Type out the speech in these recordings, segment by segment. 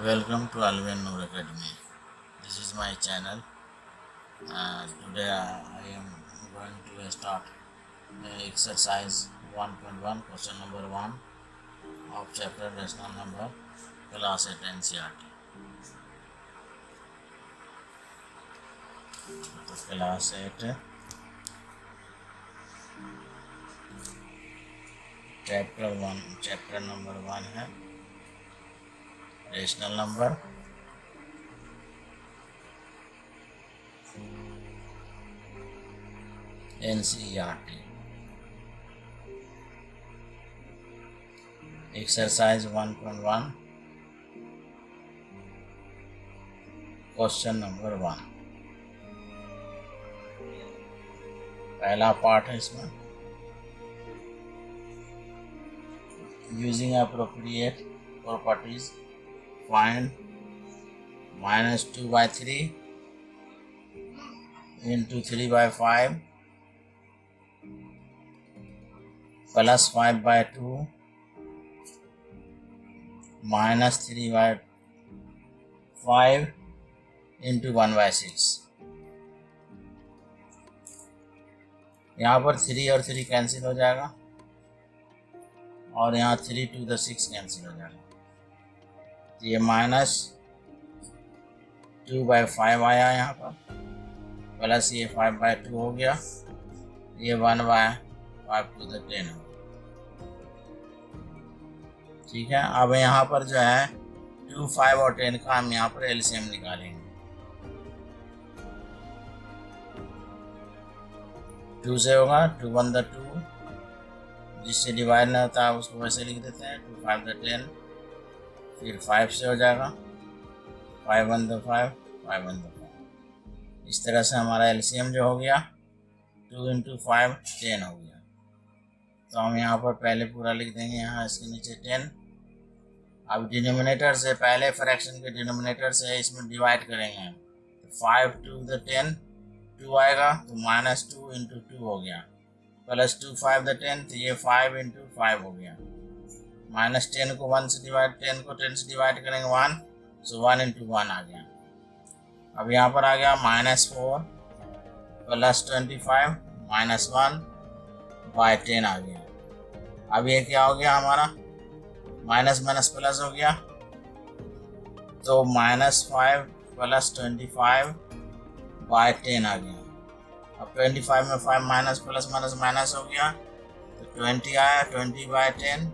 Welcome to Alvin Noor Academy. This is my channel. Today I am going to start exercise 1.1 question number 1 of chapter rational number class 8 NCERT. तो class 8 chapter number 1 है rational number. NCERT exercise 1.1 question number 1 पहला part है इसमें। Using appropriate properties find -2/3 into 3/5 plus 5/2 minus 3/5 into 1/6। यहाँ पर 3 और 3 cancel हो जाएगा और यहाँ 3 to the 6 कैंसिल हो जाएगा। तो ये -2/5 आया यहाँ पर, प्लस ये 5/2 हो गया, ये 1/5 to the 10 हो गया। ठीक है, अब यहाँ पर जो है 2, 5 और 10 का हम यहाँ पर एलसीएम निकालेंगे। 2 से होगा 2 1 the 2, जिससे डिवाइड नहीं होता है उसको वैसे लिख देते हैं 2 5 the 10। फिर 5 से हो जाएगा 5 1 the 5 5 1 the 5। इस तरह से हमारा एलसीएम जो हो गया 2 into 5 10 हो गया। तो हम यहाँ पर पहले पूरा लिख देंगे, यहाँ इसके नीचे 10। अब डिनोमिनेटर से पहले फ्रैक्शन के डिनोमिनेटर से इसमें डिवाइड करेंगे तो 5 to the 10 2 आएगा, तो -2 into 2 हो गया, प्लस 2 5 the 10, तो ये 5 into 5 हो गया। -10 को 1 से डिवाइड 10 को 10 से डिवाइड करेंगे 1, सो 1 into 1 आ गया। अब यहाँ पर आ गया -4 प्लस 25 -1/10 आ गया। अब ये क्या हो गया हमारा, माइनस माइनस प्लस हो गया, तो -5 प्लस 25/10 आ गया। अब 25 में 5 माइनस प्लस माइनस माइनस हो गया, तो 20 आया, 20/10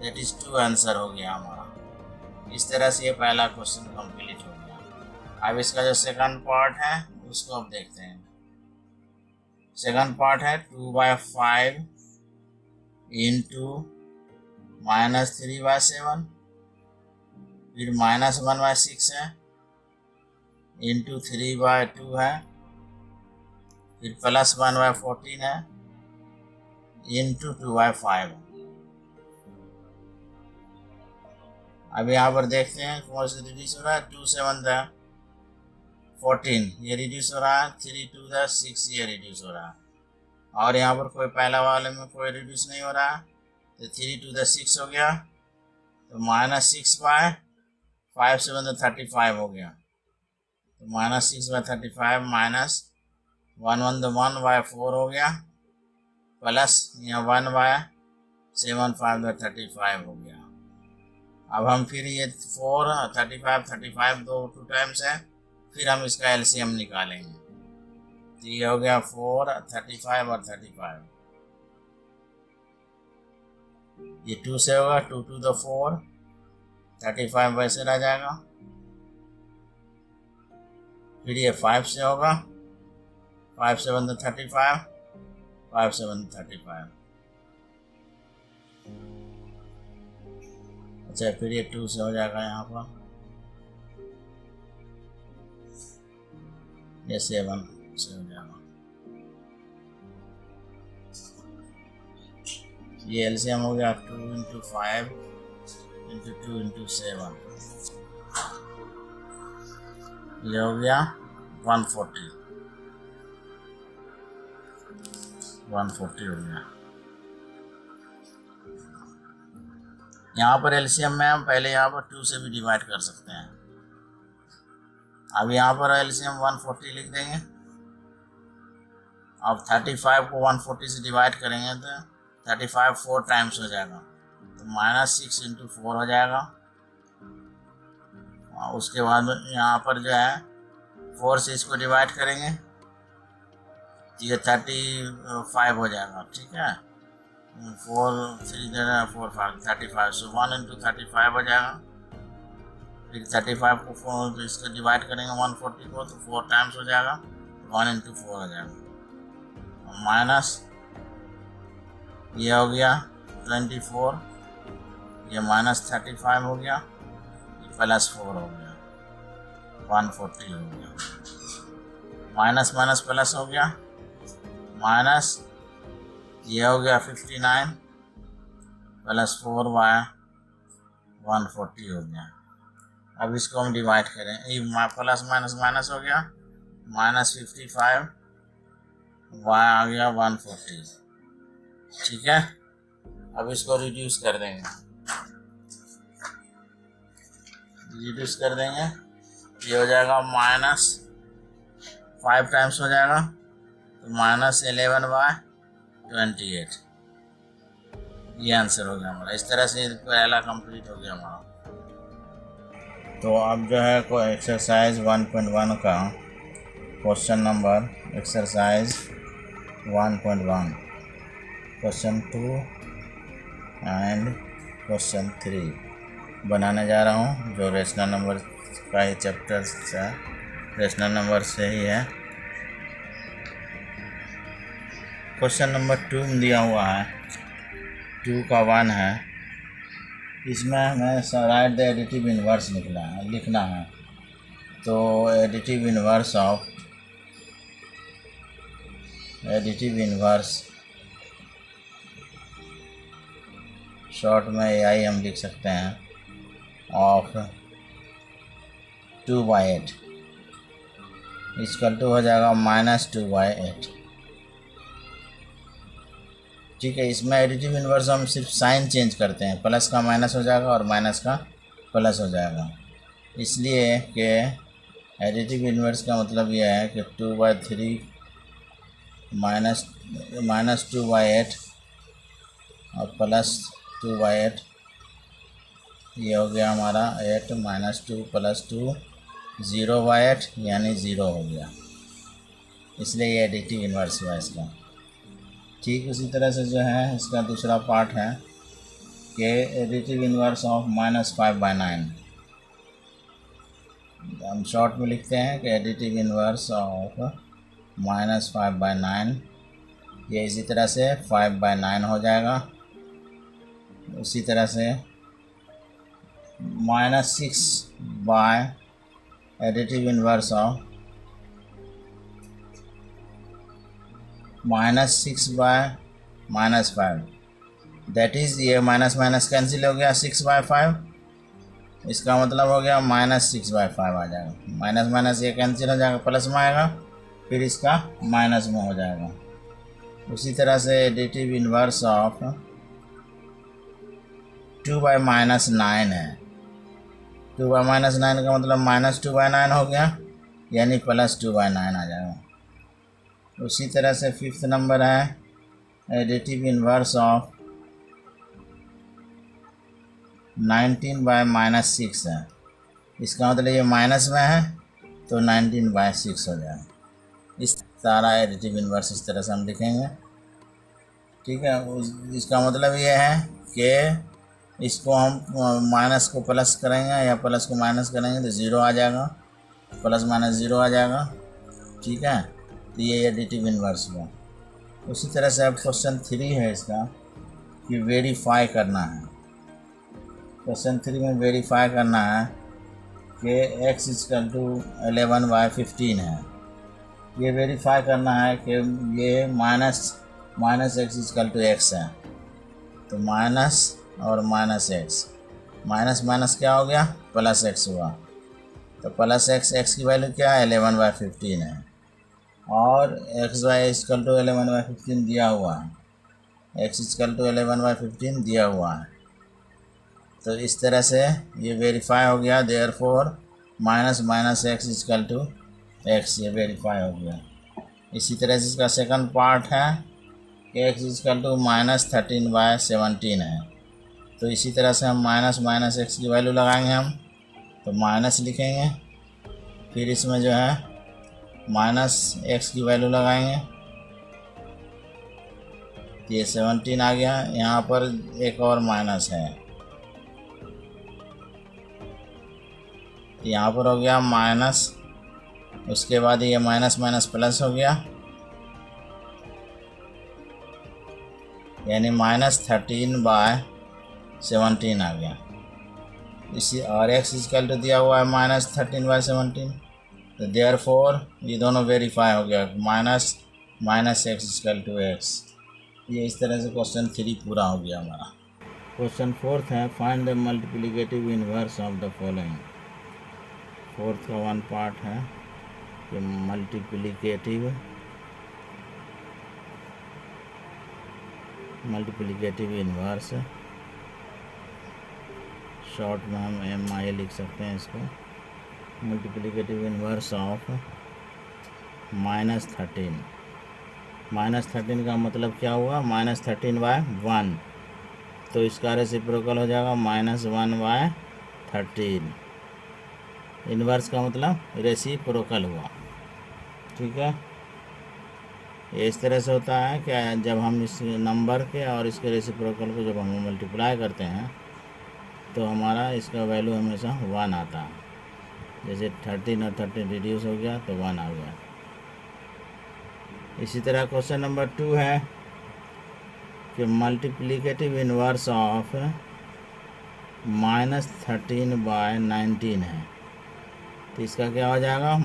दैट इज 2 आंसर हो गया हमारा। इस तरह से ये पहला क्वेश्चन कंप्लीट हो गया। अब इसका जो सेकंड पार्ट है उसको अब देखते हैं। सेकंड पार्ट है 2/5 इंटू -3/7, फिर -1/6 है, इंटू 3/2 है, फिर प्लस 1/14 है, इंटू 2/5। अब यहाँ पर देखते हैं कौन से रिड्यूस हो रहा है। 2 7 था 14, ये रिड्यूस हो रहा है। 3 2 था 6, ये रिड्यूस हो रहा है। और यहाँ पर कोई पहला वाले में कोई रिड्यूस नहीं हो रहा है, तो 3 2 6 हो गया, तो -6/5 7 35 हो गया, तो -6/35 -1 1 1/4 हो गया, प्लस यहाँ 1/7 5/35 हो गया। अब हम फिर ये 4 35 दो 2 टाइम्स है, फिर हम इसका एलसीएम निकालेंगे। तो ये हो गया 4 35 और 35, ये 2 से होगा 2 to the 4, 35 वैसे रह जाएगा। फिर ये 5 से होगा 5 7 35 5 7 35। अच्छा, फिर ये 2 से हो जाएगा यहाँ पर, ये 7 से हो जाएगा। ये एलसीएम हो गया 2 into 5 into 2 into 7, ये हो गया 140 हो गया। यहाँ पर एलसीएम में हम पहले यहाँ पर 2 से भी डिवाइड कर सकते हैं। अब यहाँ पर एलसीएम 140 लिख देंगे। अब 35 को 140 से डिवाइड करेंगे तो 35 4 टाइम्स हो जाएगा, तो -6 × 4 हो जाएगा। उसके बाद यहाँ पर जो है 4 से इसको डिवाइड करेंगे तो ये 35 हो जाएगा। ठीक है, 4 3 4 5 35, सो 1 × 35 हो जाएगा। फिर 35 को 4 तो इसको डिवाइड करेंगे 140 को, तो 4 टाइम्स हो जाएगा, 1 × 4 हो जाएगा। माइनस ये हो गया 24, ये -35 हो गया, ये +4 हो गया, 140 हो गया। माइनस माइनस प्लस हो गया, माइनस ये हो गया 59 +4 बाय 140 हो गया। अब इसको हम डिवाइड करें, ये प्लस माइनस माइनस हो गया, -55 y आ गया 140। ठीक है, अब इसको रिड्यूस कर देंगे, ये हो जाएगा -5 टाइम्स हो जाएगा, तो -11/28। ये आंसर हो गया हमारा। इस तरह से पहला कंप्लीट हो गया हमारा। तो अब जो है कोई एक्सरसाइज 1.1 का question number, exercise 1.1, question 2 and question 3 बनाने जा रहा हूँ, जो रेशनल नंबर का ही चैप्टर है, रेशनल नंबर से ही है। क्वेश्चन नंबर 2 में दिया हुआ है, 2 का 1 है। इसमें हमें राइट द एडिटिव इन्वर्स लिखना है। तो एडिटिव इन्वर्स शॉर्ट में AI हम लिख सकते हैं, ऑफ 2/8 = हो जाएगा -2/8। ठीक है, इसमें एडिटिव इन्वर्स हम सिर्फ साइन चेंज करते हैं, प्लस का माइनस हो जाएगा और माइनस का प्लस हो जाएगा। इसलिए कि एडिटिव इन्वर्स का मतलब यह है कि 2/3 -2/8 और +2/8, ये हो गया हमारा 8 -2 + 2 0/8, यानी 0 हो गया। इसलिए ये एडिटिव इन्वर्स हुआ इसका। ठीक उसी तरह से जो है इसका दूसरा पार्ट है कि एडिटिव इन्वर्स ऑफ -5/9। हम शॉर्ट में लिखते हैं कि एडिटिव इन्वर्स ऑफ -5/9, ये इसी तरह से 5/9 हो जाएगा। उसी तरह से -6 by additive inverse of -6 by -5, that is ये माइनस माइनस कैंसिल हो गया, 6/5, इसका मतलब हो गया -6/5 आ जाएगा। माइनस माइनस ये कैंसिल हो जाएगा, प्लस में आएगा, फिर इसका माइनस में हो जाएगा। उसी तरह से एडिटिव इन्वर्स ऑफ 2/-9 है। 2/-9 का मतलब -2/9 हो गया, यानी +2/9 आ जाएगा। उसी तरह से 5th नंबर है एडिटिव इन्वर्स ऑफ 19/-6 है। इसका मतलब ये माइनस में है, तो 19/6 हो जाएगा। इस सारा एडिटिव इन्वर्स इस तरह से हम लिखेंगे। ठीक है, इसका मतलब ये है कि इसको हम माइनस को प्लस करेंगे या प्लस को माइनस करेंगे तो 0 आ जाएगा, +-0 आ जाएगा। ठीक है, तो ये एडिटिव इन्वर्स हुआ। उसी तरह से अब क्वेश्चन 3 है इसका कि वेरीफाई करना है। क्वेश्चन 3 में वेरीफाई करना है कि x = 11/15 है। ये वेरीफाई करना है कि ये -x = x है। तो माइनस और -x, माइनस माइनस क्या हो गया, +x हुआ। तो +x की वैल्यू क्या है, 11/15 है, और xy = 11/15 दिया हुआ है, x = 11/15 दिया हुआ है। तो इस तरह से ये वेरीफाई हो गया। Therefore minus minus x is equal to x, ये वेरीफाई हो गया। इसी तरह से इसका सेकंड पार्ट है कि एक्स इजकल टू -13/17 है। तो इसी तरह से हम माइनस माइनस एक्स की वैल्यू लगाएंगे हम, तो माइनस लिखेंगे, फिर इसमें जो है माइनस एक्स की वैल्यू लगाएंगे, ये 17 आ गया। यहाँ पर एक और माइनस है, यहाँ पर हो गया माइनस, उसके बाद ये माइनस माइनस प्लस हो गया, यानी -13/17 आ गया। इसी और एक्स इजकल टू दिया हुआ है -13/17, तो देयरफॉर ये दोनों वेरीफाई हो गया, minus minus x is equal to x. ये इस तरह से क्वेश्चन 3 पूरा हो गया हमारा। क्वेश्चन 4 है, find the multiplicative inverse of the following. 4 का वन पार्ट है कि मल्टीप्लिकेटिव इनवर्स, शॉर्ट में हम MI लिख सकते हैं इसको, मल्टीप्लिकेटिव इनवर्स ऑफ -13। -13 का मतलब क्या हुआ, -13/1, तो इसका रेसिप्रोकल हो जाएगा -1/13। इनवर्स का मतलब रेसिप्रोकल हुआ, ठीक है। ये इस तरह से होता है कि जब हम इस नंबर के और इसके रेसिप्रोकल को जब हम मल्टीप्लाई करते हैं तो हमारा इसका वैल्यू हमेशा 1 आता है। जैसे 13 और 13 रिड्यूस हो गया तो 1 आ गया। इसी तरह क्वेश्चन नंबर 2 है कि मल्टीप्लिकेटिव इनवर्स ऑफ -13/19 है, तो इसका क्या हो जाएगा,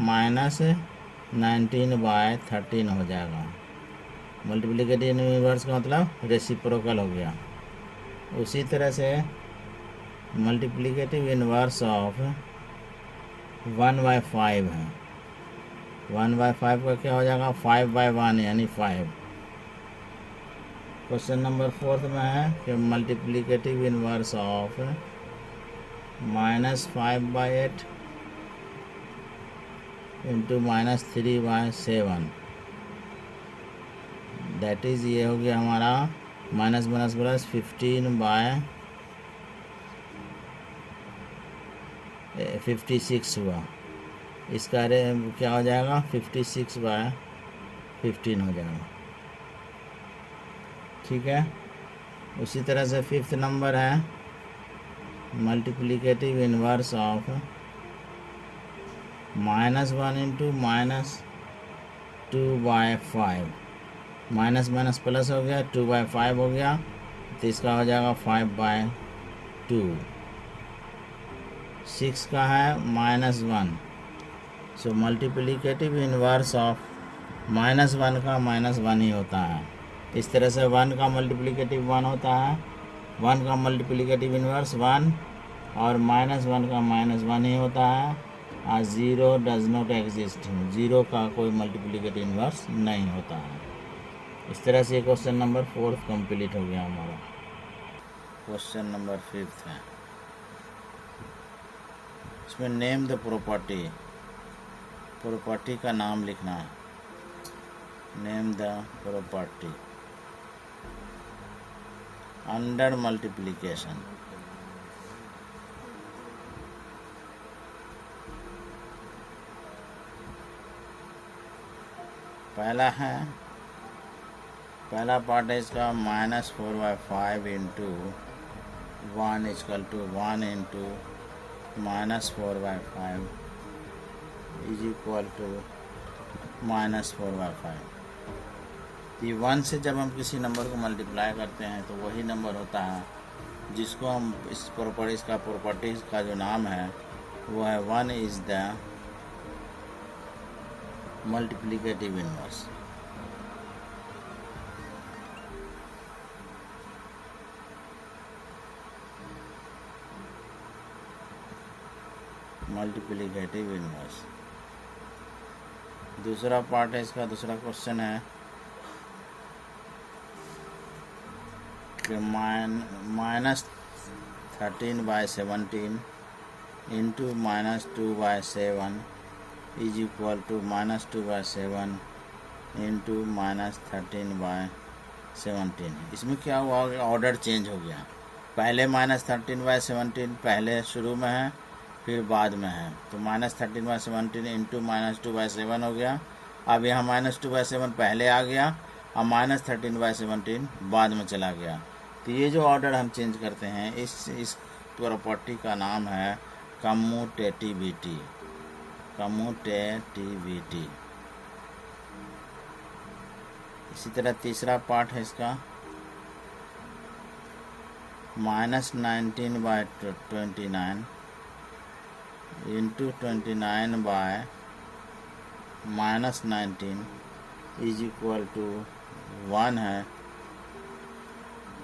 -19/13 हो जाएगा। मल्टीप्लिकेटिव इनवर्स का मतलब रेसिप्रोकल हो गया। उसी तरह से मल्टीप्लिकेटिव इनवर्स ऑफ 1/5 है, 1/5 का क्या हो जाएगा, 5/1 यानी 5। क्वेश्चन नंबर 4 में है कि multiplicative inverse of -5/8 into -3/7, that is ये हो गया हमारा माइनस माइनस प्लस 15/56 हुआ। इसका क्या हो जाएगा, 56/15 हो जाएगा, ठीक है। उसी तरह से 5th नंबर है multiplicative inverse of -1 into -2/5, minus minus plus हो गया, 2/5 हो गया, तो इसका हो जाएगा 5/2। 6 का है -1, सो मल्टीप्लिकेटिव इनवर्स ऑफ -1 का -1 ही होता है। इस तरह से 1 का मल्टीप्लिकेटिव 1 होता है, 1 का मल्टीप्लिकेटिव इनवर्स 1, और -1 का -1 ही होता है। 0 डज नॉट एग्जिस्ट, 0 का कोई मल्टीप्लिकेटिव इनवर्स नहीं होता है। इस तरह से क्वेश्चन नंबर 4 कंप्लीट हो गया हमारा। क्वेश्चन नंबर 5 है, इसमें नेम द प्रॉपर्टी, प्रॉपर्टी का नाम लिखना है। Name the property under multiplication. पहला पार्ट है इसका -4/5 into 1 is equal to 1 into -4/5 is equal to -4/5। ये 1 से जब हम किसी नंबर को मल्टीप्लाई करते हैं तो वही नंबर होता है जिसको हम इस प्रॉपर्टीज़ का जो नाम है वो है 1 is the multiplicative inverse. Multiplicative inverse. दूसरा पार्ट है इसका, दूसरा क्वेश्चन है कि 13/17 into -2/7 is equal to -2/7 into -13/17। इसमें क्या हुआ, ऑर्डर चेंज हो गया। पहले -13/17 पहले शुरू में है, फिर बाद में है, तो -13/17 इंटू -2/7 हो गया। अब यहाँ -2/7 पहले आ गया, अब -13/17 बाद में चला गया। तो ये जो ऑर्डर हम चेंज करते हैं, इस प्रॉपर्टी का नाम है कम्यूटेटिविटी। कम्यूटेटिविटी। इसी तरह तीसरा पार्ट है इसका, -19/29 इंटू 29/-19 इज इक्वल टू 1 है।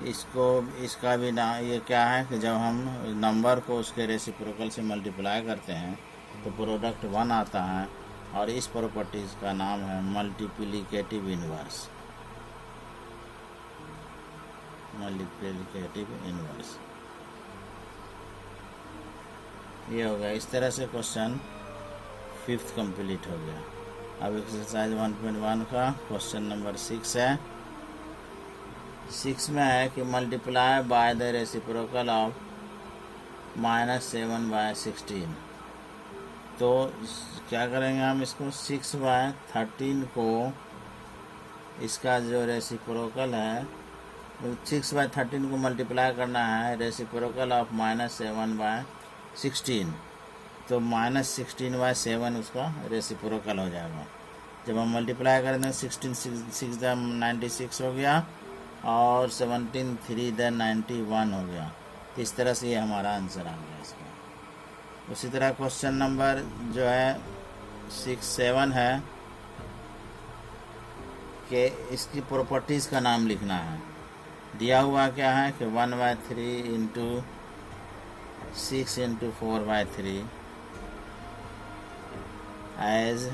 इसका भी ना, ये क्या है कि जब हम नंबर को उसके रेसिप्रोकल से मल्टीप्लाई करते हैं तो प्रोडक्ट 1 आता है, और इस प्रॉपर्टीज का नाम है मल्टीप्लिकेटिव इन्वर्स। मल्टीप्लिकेटिव इन्वर्स ये हो गया। इस तरह से क्वेश्चन 5th कंप्लीट हो गया। अब एक्सरसाइज 1.1 का क्वेश्चन नंबर 6 है। 6 में है कि multiply by the reciprocal of -7/16। तो क्या करेंगे हम, इसको 6/13 को, इसका जो रेसिप्रोकल है 6/13 को मल्टीप्लाई करना है रेसिप्रोकल ऑफ -7/16। तो -16/7 उसका रेसिप्रोकल हो जाएगा। जब हम मल्टीप्लाई करेंगे 16 6 96 हो गया, और 17 3 91 हो गया। तो इस तरह से ये हमारा आंसर आ गया इसका। उसी तरह क्वेश्चन नंबर जो है 6-7 है कि इसकी प्रॉपर्टीज़ का नाम लिखना है। दिया हुआ क्या है कि 1/3 into 6 into 4/3 as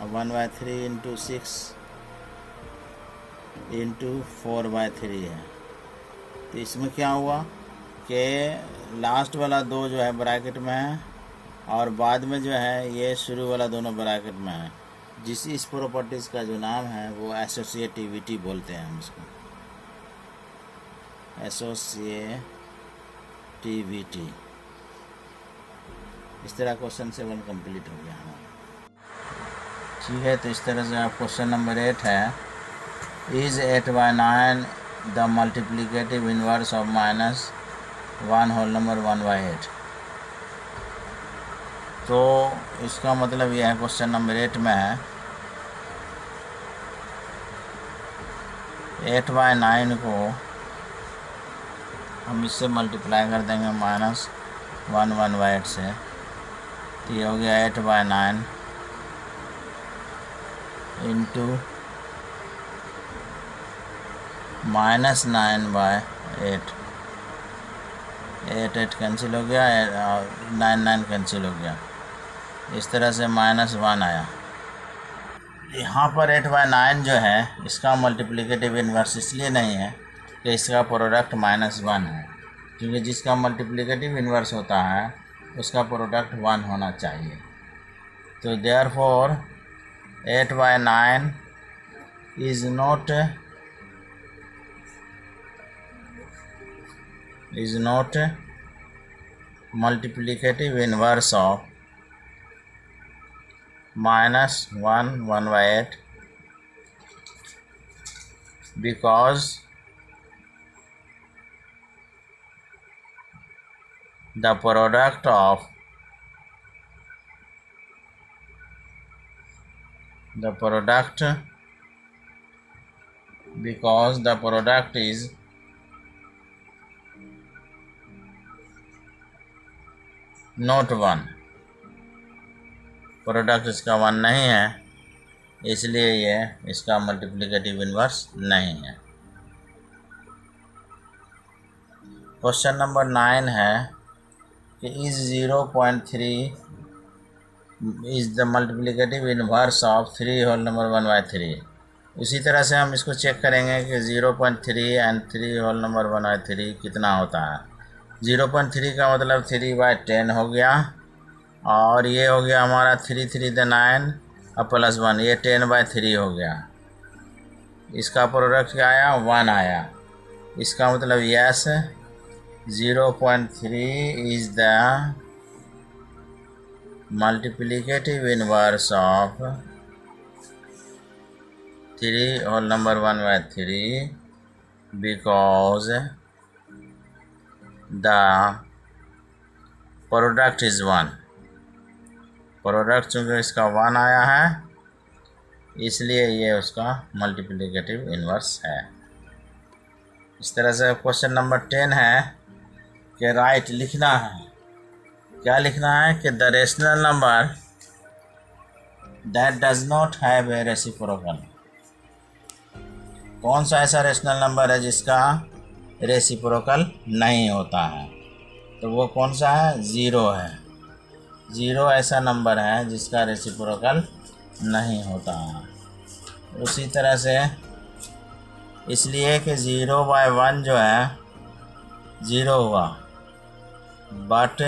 1/3 into 6 into 4/3 है। तो इसमें क्या हुआ कि लास्ट वाला 2 जो है ब्रैकेट में है, और बाद में जो है ये शुरू वाला दोनों ब्रैकेट में है। इस प्रॉपर्टीज़ का जो नाम है वो एसोसिएटिविटी बोलते हैं हम इसको, एसोसिएटिविटी। इस तरह क्वेश्चन 7 कंप्लीट हो गया हमारा। ठीक है, तो इस तरह से आप क्वेश्चन नंबर 8 है, is 8/9 the multiplicative inverse of -1 whole number 1/8। तो इसका मतलब यह है, क्वेश्चन नंबर 8 में है 8/9 को हम इससे मल्टीप्लाई कर देंगे -1 1/8 से। तो ये हो गया 8/9 इंटू -9/8। 8 कैंसिल हो गया, 9 कैंसिल हो गया। इस तरह से -1 आया। यहाँ पर 8/9 जो है इसका मल्टीप्लिकेटिव इन्वर्स इसलिए नहीं है कि इसका प्रोडक्ट -1 है, क्योंकि जिसका मल्टीप्लिकेटिव इन्वर्स होता है उसका प्रोडक्ट 1 होना चाहिए। तो therefore 8/9 is not multiplicative inverse of -1 1/8, because the product is not 1। Product इसका 1 नहीं है, इसलिए ये इसका मल्टीप्लिकेटिव इन्वर्स नहीं है। क्वेश्चन नंबर 9 है कि is 0.3 is the multiplicative inverse of 3 whole number 1/3। उसी तरह से हम इसको चेक करेंगे कि 0.3 एंड 3 होल नंबर 1/3 कितना होता है। 0.3 का मतलब 3/10 हो गया, और ये हो गया हमारा 3 3 9 और +1, ये 10/3 हो गया। इसका प्रोडक्ट क्या आया? 1 आया। इसका मतलब yes 0.3 is the multiplicative inverse of 3 whole number 1/3 because the product is 1। Product चूँकि इसका 1 आया है, इसलिए ये उसका मल्टीप्लिकेटिव इनवर्स है। इस तरह से क्वेश्चन नंबर 10 है कि राइट लिखना है। क्या लिखना है? कि the rational number that does not have a reciprocal. कौन सा ऐसा रेशनल नंबर है जिसका रेसिप्रोकल नहीं होता है? तो वो कौन सा है? 0 है। 0 ऐसा नंबर है जिसका रेसिप्रोकल नहीं होता है। उसी तरह से इसलिए कि 0/1 जो है 0 हुआ, but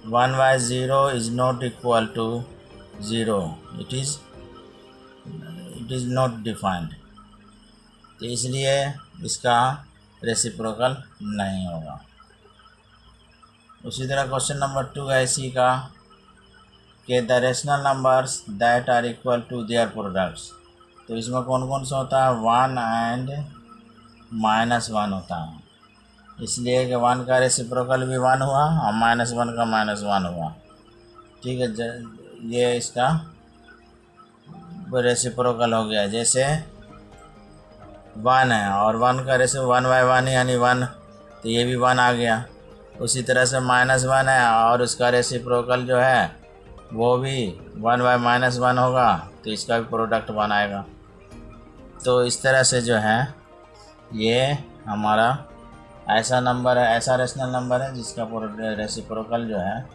1/0 is not equal to 0, it is not defined. तो इसलिए इसका रेसिप्रोकल नहीं होगा। उसी तरह क्वेश्चन नंबर 2 है इसी का कि the rational numbers that are equal to their products. तो इसमें कौन कौन सा होता है? 1 एंड -1 होता है। इसलिए कि 1 का रेसिप्रोकल भी 1 हुआ और -1 का -1 हुआ। ठीक है, ये इसका रेसिप्रोकल हो गया। जैसे 1 है और 1 का रेसिप्रो 1/1 यानी 1, तो ये भी 1 आ गया। उसी तरह से -1 है और उसका रेसिप्रोकल जो है वो भी 1/-1 होगा, तो इसका भी प्रोडक्ट 1 आएगा। तो इस तरह से जो है ये हमारा ऐसा नंबर है, ऐसा रेशनल नंबर है जिसका रेसिप्रोकल जो है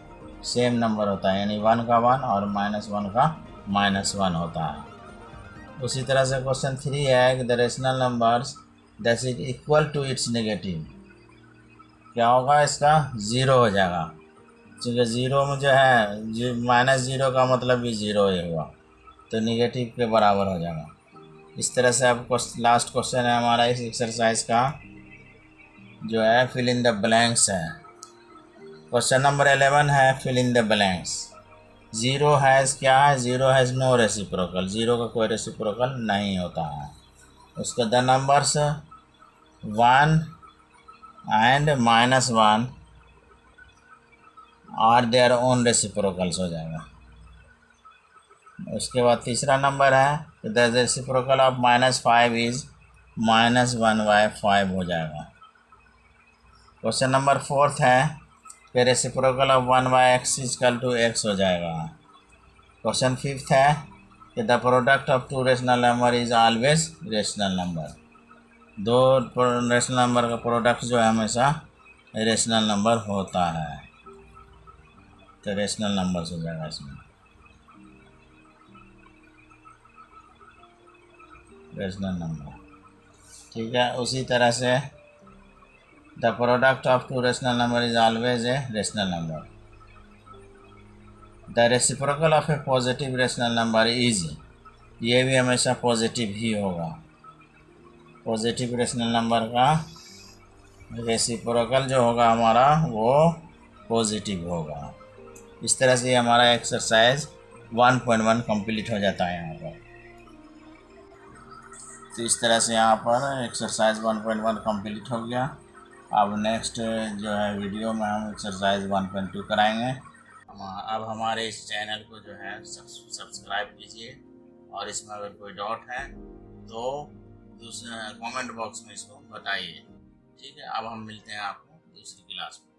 सेम नंबर होता है, यानी 1 का 1 और -1 का -1 होता है। उसी तरह से क्वेश्चन 3 है कि the rational numbers that is equal to its negative. क्या होगा? इसका 0 हो जाएगा, क्योंकि 0 में जो है -0 का मतलब भी 0 ही हुआ, तो नेगेटिव के बराबर हो जाएगा। इस तरह से अब लास्ट क्वेश्चन है हमारा इस एक्सरसाइज का, जो है फिल इन द ब्लैंक्स है। क्वेश्चन नंबर 11 है fill in the blanks. 0 has क्या है? 0 हैज़ नो रेसिप्रोकल। 0 का कोई रेसिप्रोकल नहीं होता है। उसका the numbers 1 and -1 are their own reciprocals हो जाएगा। उसके बाद तीसरा नंबर है द रेसिप्रोकल ऑफ -5 इज -1/5 हो जाएगा। क्वेश्चन नंबर 4 है कि reciprocal of 1/x equal to x हो जाएगा। क्वेश्चन 5 है कि the product of 2 rational number is always rational number. 2 rational number का प्रोडक्ट जो है हमेशा रेशनल नंबर होता है, तो रेशनल नंबर हो जाएगा इसमें, रेशनल नंबर। ठीक है, उसी तरह से the product of 2 rational number is always a rational number. The reciprocal of A positive rational number is, ये भी हमेशा पॉजिटिव ही होगा। पॉजिटिव रेशनल नंबर का रेसिप्रोकल जो होगा हमारा वो पॉजिटिव होगा। इस तरह से हमारा एक्सरसाइज 1.1 कंप्लीट हो जाता है यहाँ पर। तो इस तरह से यहाँ पर एक्सरसाइज 1.1 कंप्लीट हो गया। अब नेक्स्ट जो है वीडियो में हम एक्सरसाइज 1.2 कराएंगे। अब हमारे इस चैनल को जो है सब्सक्राइब कीजिए, और इसमें अगर कोई डाउट है तो दूसरे कमेंट बॉक्स में इसको बताइए। ठीक है, अब हम मिलते हैं आपको दूसरी क्लास में।